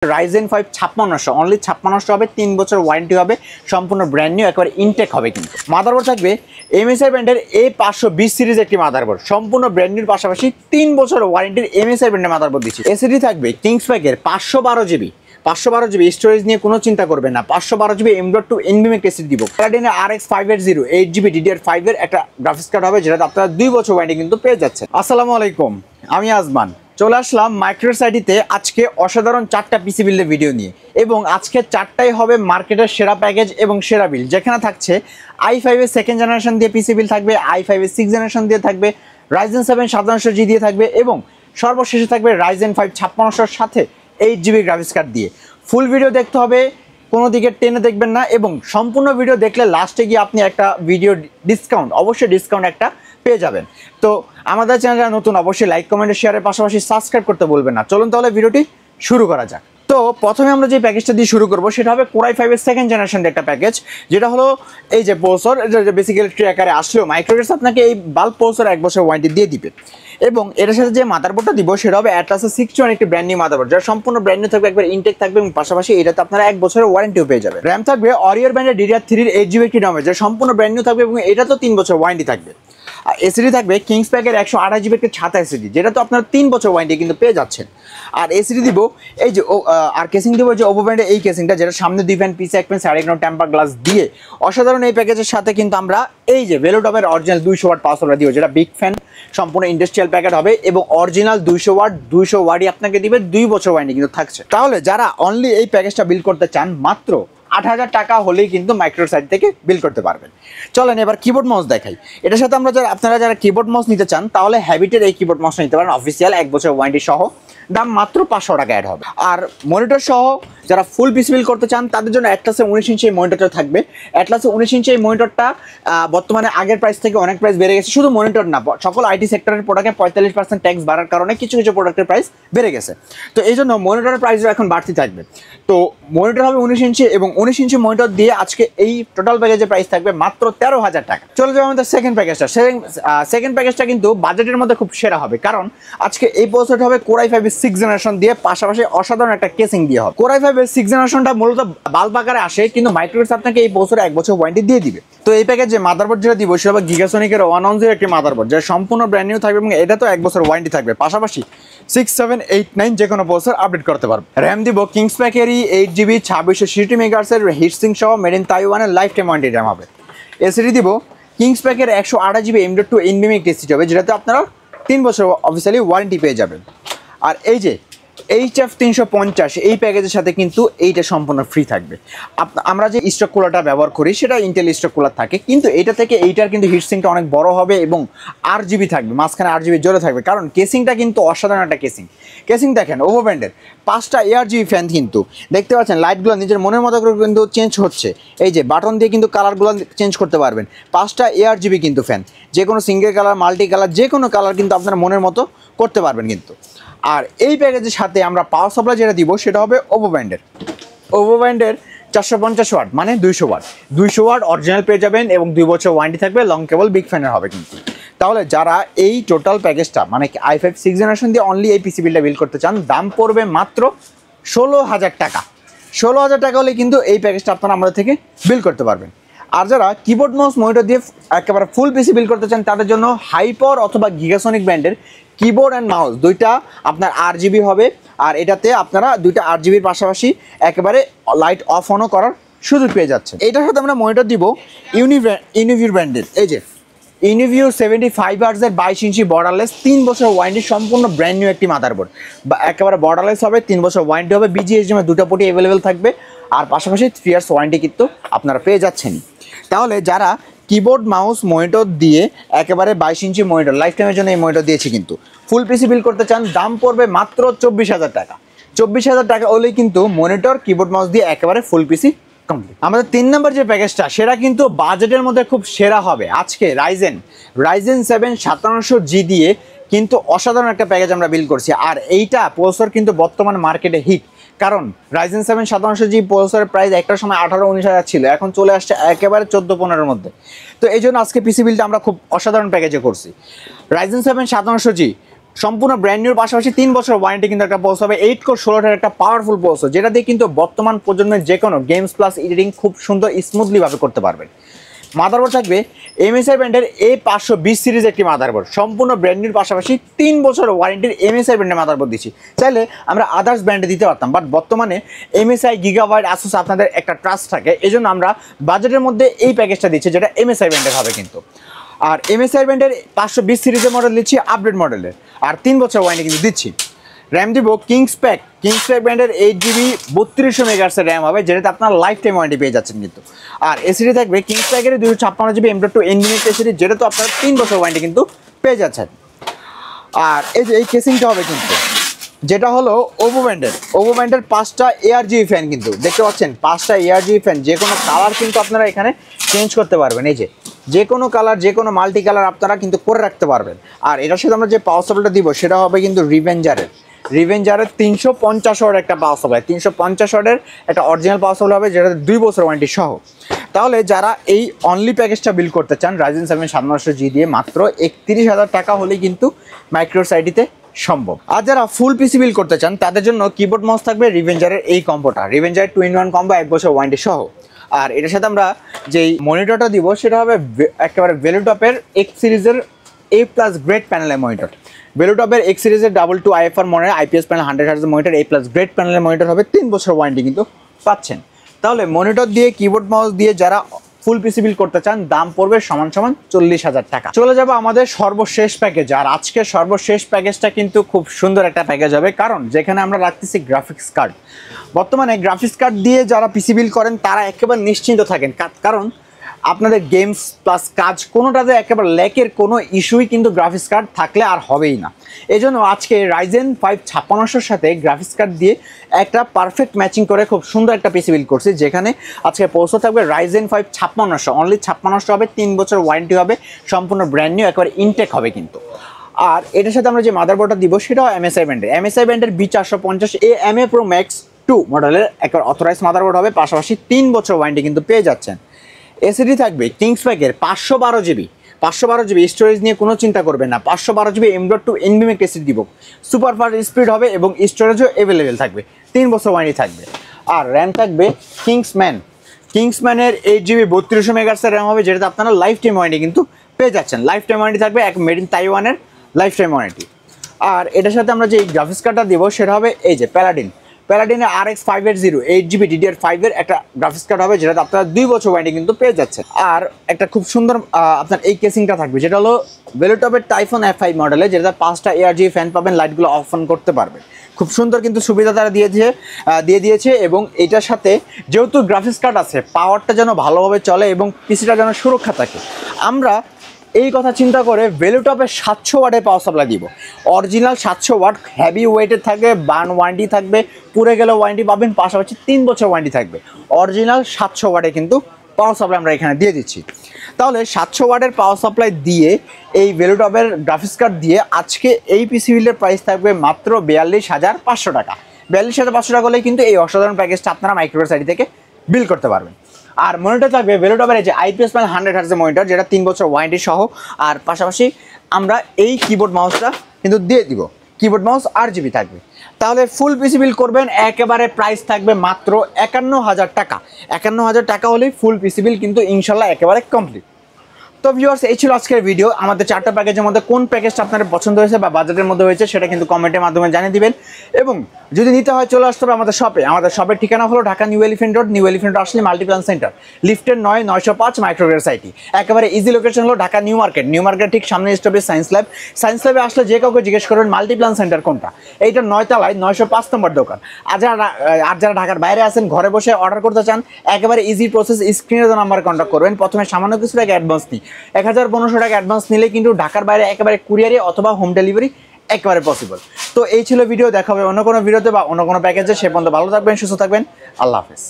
Ryzen 5 5600 only 5600 হবে 3 বছর warranty হবে সম্পূর্ণ ব্র্যান্ড নিউ একেবারে ইনটেক হবে কিন্তু মাদারবোর্ড থাকবে MSI ব্র্যান্ডের A520 সিরিজ একটি মাদারবোর্ড সম্পূর্ণ ব্র্যান্ড নিউর পাশাপাশি 3 বছর ওয়ারেন্টির MSI ব্র্যান্ডের মাদারবোর্ড দিচ্ছি এসএসডি থাকবে কিংসপ্যাকের 512GB স্টোরেজ নিয়ে কোনো চিন্তা করবেন না 512GB M.2 NVMe এসএসডি দিব Paladin RX 580 8GB DDR5 এর একটা গ্রাফিক্স কার্ড হবে যেটা আপনারা 2 বছর ওয়ারেন্টি কিন্তু পেয়ে যাচ্ছেন আসসালামু আলাইকুম আমি আজমান চলে আসলাম মাইক্রোস আইডিতে আজকে অসাধারণ 4টা পিসি বিল্ডের ভিডিও নিয়ে এবং আজকে 4টাই হবে মার্কেটের সেরা প্যাকেজ এবং সেরা বিল যেখানে থাকছে i5 এর সেকেন্ড জেনারেশন দিয়ে পিসি বিল থাকবে i5 এর 6th জেনারেশন দিয়ে থাকবে Ryzen 7 5700G দিয়ে থাকবে এবং সর্বশেষে থাকবে Ryzen 5 5600 সাথে 8GB গ্রাফিক্স কার্ড দিয়ে ফুল ভিডিও দেখতে হবে কোনো দিকে টেনে দেখবেন না এবং সম্পূর্ণ ভিডিও দেখলে লাস্টে গিয়ে আপনি একটা ভিডিও ডিসকাউন্ট অবশ্যই ডিসকাউন্ট একটা পেয়ে যাবেন তো আমাদের চ্যানেলটা নতুন অবশ্যই লাইক কমেন্ট শেয়ারের পাশাপাশি সাবস্ক্রাইব করতে বলবেন না চলুন তাহলে ভিডিওটি শুরু করা যাক তো প্রথমে আমরা যে প্যাকেজটা দিয়ে শুরু করব সেটা হবে Core i5 এর সেকেন্ড জেনারেশন একটা প্যাকেজ যেটা হলো এই যে প্রসেসর এটা বেসিক্যালি ট্র্যাকারে আসলেও মাইক্রোস আপনাকে এই বাল্ব প্রসেসর 1 বছর ওয়ারেন্টি দিয়ে দিবে এবং এর সাথে যে মাদারবোর্ডটা দিব সেটা হবে Atlas 61 একটি ব্র্যান্ড নিউ মাদারবোর্ড যার সম্পূর্ণ ব্র্যান্ড নিউ থাকবে একবার ইনটেক থাকবে এবং পাশাপাশি এটাতে আপনারা 1 বছরের ওয়ারেন্টিও পেয়ে যাবেন RAM থাকবে Orion ব্র্যান্ডের DDR3 এর 8GB একটি RAM যার সম্পূর্ণ ব্র্যান্ড নিউ থাকবে এবং এটা তো 3 বছর ওয়ারেন্টি থাকবে আর এসএসডি থাকবে কিংসপ্যাকের 128GB এর 6 এসএসডি যেটা তো আপনারা 3 বছর ওয়ারেন্টি কিন্তু পেয়ে যাচ্ছেন আর এসএসডি দিব এই যে আর কেসিং দিব যে ওপো ব্র্যান্ডের এই কেসিংটা যেটা সামনে 2 ফ্যান পিছে 1 fan side ground temper glass দিয়ে অসাধারণ এই প্যাকেজের সাথে কিন্তু আমরা এই যে ভেলোটপের অরিজিনাল 200 ওয়াট পাওয়ার সাপ্লাই দিব যেটা বিগ ফ্যান সম্পূর্ণ ইন্ডাস্ট্রিয়াল প্যাকেট হবে এবং অরিজিনাল 200 ওয়াটই আপনাকে দিবে 2 বছর ওয়ারেন্টি কিন্তু থাকছে তাহলে যারা অনলি এই প্যাকেজটা বিল করতে চান মাত্র 8000 টাকা হলেই কিন্তু মাইক্রোস সাইড থেকে বিল করতে পারবেন চলেন এবার কিবোর্ড মাউস দেখাই এটার সাথে আপনারা যারা কিবোর্ড মাউস নিতে চান তাহলে হ্যাবিটের এই কিবোর্ড মাউসটা নিতে পারেন অফিসিয়াল 1 বছর ওয়ারেন্টি সহ দাম মাত্র 500 টাকা অ্যাড হবে আর মনিটর সহ যারা ফুল পিসি বিল করতে চান তাদের জন্য Atlas 19 ইঞ্চি এই মনিটরটা থাকবে Atlas 19 ইঞ্চি এই মনিটরটা বর্তমানে আগের প্রাইস থেকে অনেক প্রাইস বেড়ে গেছে শুধু মনিটর না সকল আইটি সেক্টরের প্রোডাক্টে 45% ট্যাক্স বাড়ার কারণে কিছু কিছু প্রোডাক্টের প্রাইস বেড়ে গেছে তো এই জন্য মনিটরের প্রাইসও এখন বাড়তি থাকবে তো মনিটর হবে 19 ইঞ্চি এবং 19 ইঞ্চি মনিটর দিয়ে আজকে এই টোটাল প্যাকেজের প্রাইস থাকবে মাত্র 13000 টাকা চলে যাবে আমাদের সেকেন্ড প্যাকেজটা কিন্তু বাজেটের মধ্যে খুব সেরা হবে কারণ আজকে এই প্রসেসরটা হবে Core i5 এর 6th জেনারেশন দিয়ে পাশাপাশি অসাধারণ একটা কেসিং দিয়ে হবে Core i5 এর 6th জেনারেশনটা মূলত বাল্ব আকারে আসে কিন্তু মাইক্রোস আপনাকে এই প্রসেসরে 1 বছর ওয়ারেন্টি দিয়ে দিবে তো এই প্যাকেজে মাদারবোর্ড যেটা দিব সেটা হবে গিগাসনিকের 110 একটি মাদারবোর্ড যেটা সম্পূর্ণ ব্র্যান্ড নিউ থাকবে এবং এটা তো 1 বছর ওয়ারেন্টি থাকবে পাশাপাশি 6789 যে কোনো প্রসেসর আপডেট করতে পারবে RAM দিব কিংসপ্যাকেরই 8GB 2660 মেগাহার্টজ এর হিটসিঙ্ক সহ মেড ইন তাইওয়ানের লাইফ টাইম ওয়ারেন্টি RAM হবে এসএসডি দিব কিংসপ্যাকের 128GB M.2 NVMe এসএসডি হবে যেটাতে আপনারা 3 বছর অফিসিয়ালি ওয়ারেন্টি পেয়ে যাবেন আর এই যে HF 350 এই প্যাকেজের সাথে কিন্তু এইটা সম্পূর্ণ ফ্রি থাকবে আমরা যে স্টক কুলারটা ব্যবহার করি সেটা ইন্টেল স্টক কুলার থাকে কিন্তু এটা থেকে এইটার কিন্তু হিটসিংটা অনেক বড় হবে এবং RGB থাকবে মাঝখানে RGB জোরে থাকবে কারণ কেসিংটা কিন্তু অসাধারণ একটা কেসিং দেখেন ওভো ব্র্যান্ডের 5টা ARGB ফ্যান কিন্তু দেখতে পাচ্ছেন লাইটগুলো নিজের মনের মতো করে কিন্তু চেঞ্জ হচ্ছে এই যে বাটন দিয়ে কিন্তু কালারগুলো চেঞ্জ করতে পারবেন 5টা ARGB কিন্তু ফ্যান যে কোনো সিঙ্গেল কালার মাল্টি কালার যে কোনো কালার কিন্তু আপনার মনের মতো করতে পারবেন কিন্তু আর এই প্যাকেজের সাথে আমরা পাওয়ার সাপ্লাই যেটা দিব সেটা হবে ওভো ব্র্যান্ডের 450 ওয়াট মানে 200 ওয়াট অরিজিনাল পেয়ে যাবেন এবং 2 বছর ওয়ারেন্টি থাকবে লং কেবল বিগ ফ্যানের হবে কিন্তু তাহলে যারা এই টোটাল প্যাকেজটা মানে i5 6 জেনারেশন দিয়ে অনলি এই পিসি বিলটা বিল করতে চান দাম পড়বে মাত্র 16000 টাকা 16000 টাকা হলে কিন্তু এই প্যাকেজটা আপনারা আমাদের থেকে বিল করতে পারবেন আর যারা কিবোর্ড মাউস মনিটর দিয়ে একেবারে ফুল পিসি বিল করতে চান তাদের জন্য হাইপার অথবা গিগাসনিক ব্র্যান্ডের কিবোর্ড অ্যান্ড মাউস দুইটা আপনার RGB হবে আর এটাতে আপনারা দুইটা RGBর পাশাপাশি একেবারে লাইট অফ অনও করার সুযোগ পেয়ে যাচ্ছে এটার সাথে আমরা মনিটর দিব ইউনিভিউ ব্র্যান্ডের এই যে ইউনিভিউ 75Hz এর 22 ইঞ্চি বর্ডারলেস 3 বছর ওয়ারেন্টি সম্পূর্ণ ব্র্যান্ড নিউ একটি মাদারবোর্ড বা একেবারে বর্ডারলেস হবে 3 বছর ওয়ারেন্টি হবে BGHDMI দুটো পোর্টই অ্যাভেলেবেল থাকবে আর পাশাপাশি 3 ইয়ার্স ওয়ারেন্টি কিন্তু আপনারা পেয়ে যাচ্ছেনই তাহলে যারা কিবোর্ড মাউস মনিটর দিয়ে একেবারে 22 ইঞ্চি মনিটর লাইফ টাইমের জন্য এই মনিটর দিয়েছি কিন্তু ফুল পিসি বিল করতে চান দাম পড়বে মাত্র 24000 টাকা 24000 টাকা হলেই কিন্তু মনিটর কিবোর্ড মাউস দিয়ে একেবারে ফুল পিসি কমপ্লিট আমাদের 3 নম্বর যে প্যাকেজটা সেটা কিন্তু বাজেটের মধ্যে খুব সেরা হবে আজকে Ryzen 7 5700G দিয়ে কিন্তু অসাধারণ একটা প্যাকেজ আমরা বিল করছি আর এইটা প্রসেসর কিন্তু বর্তমান মার্কেটে হিট কারণ Ryzen 7 5700G প্রসেসরের প্রাইস একটা সময় 18-19 হাজার ছিল এখন চলে আসছে একেবারে 14-15 এর মধ্যে তো এই জন্য আজকে পিসি বিলটা আমরা খুব অসাধারণ প্যাকেজে করছি Ryzen 7 5700G সম্পূর্ণ ব্র্যান্ড নিউর পাশাপাশি 3 বছর ওয়ারেন্টি কিন্তু একটা পৌঁছ হবে। 8 কোর 16টার একটা পাওয়ারফুল পৌঁছ, যেটা দিয়ে কিন্তু বর্তমান প্রজন্মের যে কোনো গেমস প্লাস এডিটিং খুব সুন্দর স্মুথলিভাবে করতে পারবেন। মাদারবোর্ড থাকবে MSI ব্র্যান্ডের A520 সিরিজ একটি মাদারবোর্ড, সম্পূর্ণ ব্র্যান্ড নিউর পাশাপাশি 3 বছর ওয়ারেন্টির MSI ব্র্যান্ডের মাদারবোর্ড দিচ্ছি। চাইলে আমরা আদার্স ব্র্যান্ডে দিতে পারতাম, বাট বর্তমানে MSI গিগাবাইট আসুস আপনাদের একটা ট্রাস্ট থাকে, এই জন্য আমরা বাজেটের মধ্যে এই প্যাকেজটা দিচ্ছি, যেটা MSI ব্র্যান্ডের হবে কিন্তু। আর MSI ব্র্যান্ডের 520 সিরিজের মডেল দিচ্ছি আপডেট মডেলের, আর 3 বছর ওয়ারেন্টি কিন্তু দিচ্ছি। র্যাম দিব কিংস প্যাক ব্র্যান্ডের 8GB 3200 মেগাহার্টজের র্যাম হবে, যেটাতে আপনার লাইফ টাইম ওয়ারেন্টি পেয়ে যাচ্ছেন কিন্তু। আর এসিডি থাকবে কিংস প্যাকের 256GB M.2 NVMe এসিডি, যেটা তো আপনারা 3 বছর ওয়ারেন্টি কিন্তু পেয়ে যাচ্ছেন। আর এই যে এই কেসিংটা হবে কিন্তু, যেটা হলো ওভো ব্র্যান্ডের 5টা ARGB ফ্যান কিন্তু দেখতে পাচ্ছেন, 5টা ARGB ফ্যান, যে কোনো কালার কিন্তু আপনারা এখানে চেঞ্জ করতে পারবেন। এই যে কোনো কালার, যে কোনো মাল্টি কালার আপনারা কিন্তু করে রাখতে পারবেন। আর এটার সাথে আমরা যে পাওয়ার সাপ্লাইটা দিব সেটা হবে কিন্তু রিভেঞ্জারের 350 ওয়াট একটা পাওয়ার সাপ্লাই, 350 ওয়াটের একটা অরিজিনাল পাওয়ার সাপ্লাই হবে, যেটা 2 বছর ওয়ারেন্টি সহ। তাহলে যারা এই অনলি প্যাকেজটা বিল করতে চান Ryzen 7 5700G দিয়ে মাত্র 31,000 টাকা হলেই কিন্তু মাইক্রোস আইডিতে সম্ভব। আর যারা ফুল পিসি বিল করতে চান তাদের জন্য কিবোর্ড মাউস থাকবে রিভেঞ্জারের এই কম্বোটা, রিভেঞ্জারের 2-in-1 কম্বো 1 বছর ওয়ারেন্টি সহ। আর এটার সাথে আমরা যেই মনিটরটা দিব সেটা হবে একেবারে ভেলুটপের X সিরিজের A+ গ্রেড প্যানেলের মনিটর। ভেলুটপের X সিরিজের 22 IFR মডেলের IPS panel 100Hz monitor, A+ grade প্যানেলের মনিটর হবে, 3 বছর ওয়ারেন্টি কিন্তু পাচ্ছেন। তাহলে মনিটর দিয়ে কিবোর্ড মাউস দিয়ে যারা ফুল পিসি বিল করতে চান দাম পড়বে সমান 40,000 টাকা। চলে যাবো আমাদের সর্বশেষ প্যাকেজ। আর আজকের সর্বশেষ প্যাকেজটা কিন্তু খুব সুন্দর একটা প্যাকেজ হবে, কারণ যেখানে আমরা রাখতেছি গ্রাফিক্স কার্ড। বর্তমানে গ্রাফিক্স কার্ড দিয়ে যারা পিসি বিল করেন তারা একেবারে নিশ্চিন্ত থাকেন, কারণ আপনাদের গেমস প্লাস কাজ কোনোটাতে একেবারে ল্যাকের কোনো ইস্যুই কিন্তু গ্রাফিক্স কার্ড থাকলে আর হবেই না। এই জন্য আজকে Ryzen 5 5600-র সাথে গ্রাফিক্স কার্ড দিয়ে একটা পারফেক্ট ম্যাচিং করে খুব সুন্দর একটা পিসি বিল করছি, যেখানে আজকে পৌঁছে থাকবে Ryzen 5 5600, অনলি 5600 হবে, 3 বছর ওয়ারেন্টি হবে, সম্পূর্ণ ব্র্যান্ড নিউ একেবারে ইনটেক হবে কিন্তু। আর এটার সাথে আমরা যে মাদারবোর্ডটা দিব সেটাও MSI ব্র্যান্ডের B450 AMA Pro Max 2 মডেলের একবার অথরাইজ মাদারবোর্ড হবে, পাশাপাশি 3 বছর ওয়ারেন্টি কিন্তু পেয়ে যাচ্ছেন। এসিডি থাকবে কিংস প্যাকের 512GB স্টোরেজ নিয়ে কোনো চিন্তা করবেন না, 512GB M.2 NVMe এসিডি দিব, সুপার ফাস্ট স্পিড হবে এবং স্টোরেজও অ্যাভেলেবেল থাকবে, 3 বছর ওয়ারেন্টি থাকবে। আর র্যাম থাকবে কিংসম্যানের 8GB 3200 মেগাহার্টজের র্যাম হবে, যেটাতে আপনারা লাইফ টাইম ওয়ারেন্টি কিন্তু পেয়ে যাচ্ছেন। লাইফ টাইম ওয়ারেন্টি থাকবে, এক মেড ইন তাইওয়ানের লাইফ টাইম ওয়ারেন্টি। আর এটার সাথে আমরা যে গ্রাফিক্স কার্ডটা দিব সেটা হবে এই যে প্যালাডিনের RX 580 8GB DDR5 এর একটা গ্রাফিক্স কার্ড হবে, যেটাতে আপনারা 2 বছর ওয়ারেন্টি কিন্তু পেয়ে যাচ্ছেন। আর একটা খুব সুন্দর আপনার এই কেসিংটা থাকবে, যেটা হলো ভেলুটপের টাইফন F5 মডেলে, যেটা 5টা ARGB ফ্যান পাবেন, লাইটগুলো অফ অন করতে পারবেন। খুব সুন্দর কিন্তু সুবিধা তারা দিয়ে দিয়েছে এবং এটার সাথে যেহেতু গ্রাফিক্স কার্ড আছে, পাওয়ারটা যেন ভালোভাবে চলে এবং পিসিটা যেন সুরক্ষা থাকে, আমরা এই কথা চিন্তা করে ভেলুটপের 700 ওয়াটের পাওয়ার সাপ্লাই দিব। অরিজিনাল 700 ওয়াট, হেভি ওয়েটের থাকবে, বার্ন ওয়ারেন্টি থাকবে, পুড়ে গেলে ওয়ারেন্টি পাবেন, পাশাপাশি 3 বছর ওয়ারেন্টি থাকবে। অরিজিনাল 700 ওয়াটে কিন্তু পাওয়ার সাপ্লাই আমরা এখানে দিয়ে দিচ্ছি। তাহলে 700 ওয়াটের পাওয়ার সাপ্লাই দিয়ে এই ভেলুটপের গ্রাফিক্স কার্ড দিয়ে আজকে এই পিসি বিলের প্রাইস থাকবে মাত্র 42,500 টাকা। 42,500 টাকা হলেই কিন্তু এই অসাধারণ প্যাকেজটা আপনারা মাইক্রোস আইডি থেকে বিল করতে পারবেন। আর মনিটর থাকবে ভেলুটপের যে IPS প্যানেল 100Hz মনিটর, যেটা 3 বছর ওয়ারেন্টি সহ। আর পাশাপাশি আমরা এই কিবোর্ড মাউসটা কিন্তু দিয়ে দিব, কিবোর্ড মাউস RGB থাকবে। তাহলে ফুল পিসি বিল করবেন, একেবারে প্রাইস থাকবে মাত্র 51,000 টাকা। 51,000 টাকা হলেই ফুল পিসি বিল কিন্তু ইনশাল্লাহ একেবারে কমপ্লিট। তো ভিউয়ার্স, এই ছিল আজকের ভিডিও। আমাদের 4টা প্যাকেজের মধ্যে কোন প্যাকেজটা আপনাদের পছন্দ হয়েছে বা বাজেটের মধ্যে হয়েছে সেটা কিন্তু কমেন্টের মাধ্যমে জানিয়ে দিবেন। এবং যদি নিতে হয় চলে আসতে হবে আমাদের শপে। আমাদের শপের ঠিকানা হলো ঢাকা নিউ এলিফ্যান্ট রোড, আসলে মাল্টিপ্লান সেন্টার, লিফটের 9/905 মাইক্রোগ্রেস আইটি। একেবারে ইজি লোকেশন হলো ঢাকা নিউ মার্কেট ঠিক সামনে স্টপেজ সায়েন্স ল্যাবে আসলে যে কাউকে জিজ্ঞেস করবেন মাল্টিপ্লান সেন্টার কোনটা, এইটা 9 তলায় 905 নম্বর দোকান। আর যারা ঢাকার বাইরে আছেন, ঘরে বসে অর্ডার করতে চান, একেবারে ইজি প্রসেস, স্ক্রিনে দেওয়া নাম্বার কন্ট্যাক্ট করবেন। প্রথমে সামান্য কিছু টাকা অ্যাডভান্স নিই, 1500 টাকা অ্যাডভান্স নিলে কিন্তু ঢাকার বাইরে একেবারে কুরিয়ারে অথবা হোম ডেলিভারি একেবারে পসিবল। তো এই ছিল ভিডিও, দেখা হবে অন্য কোনো ভিডিওতে বা অন্য কোনো প্যাকেজে। সে পর্যন্ত ভালো থাকবেন, সুস্থ থাকবেন, আল্লাহ হাফেজ।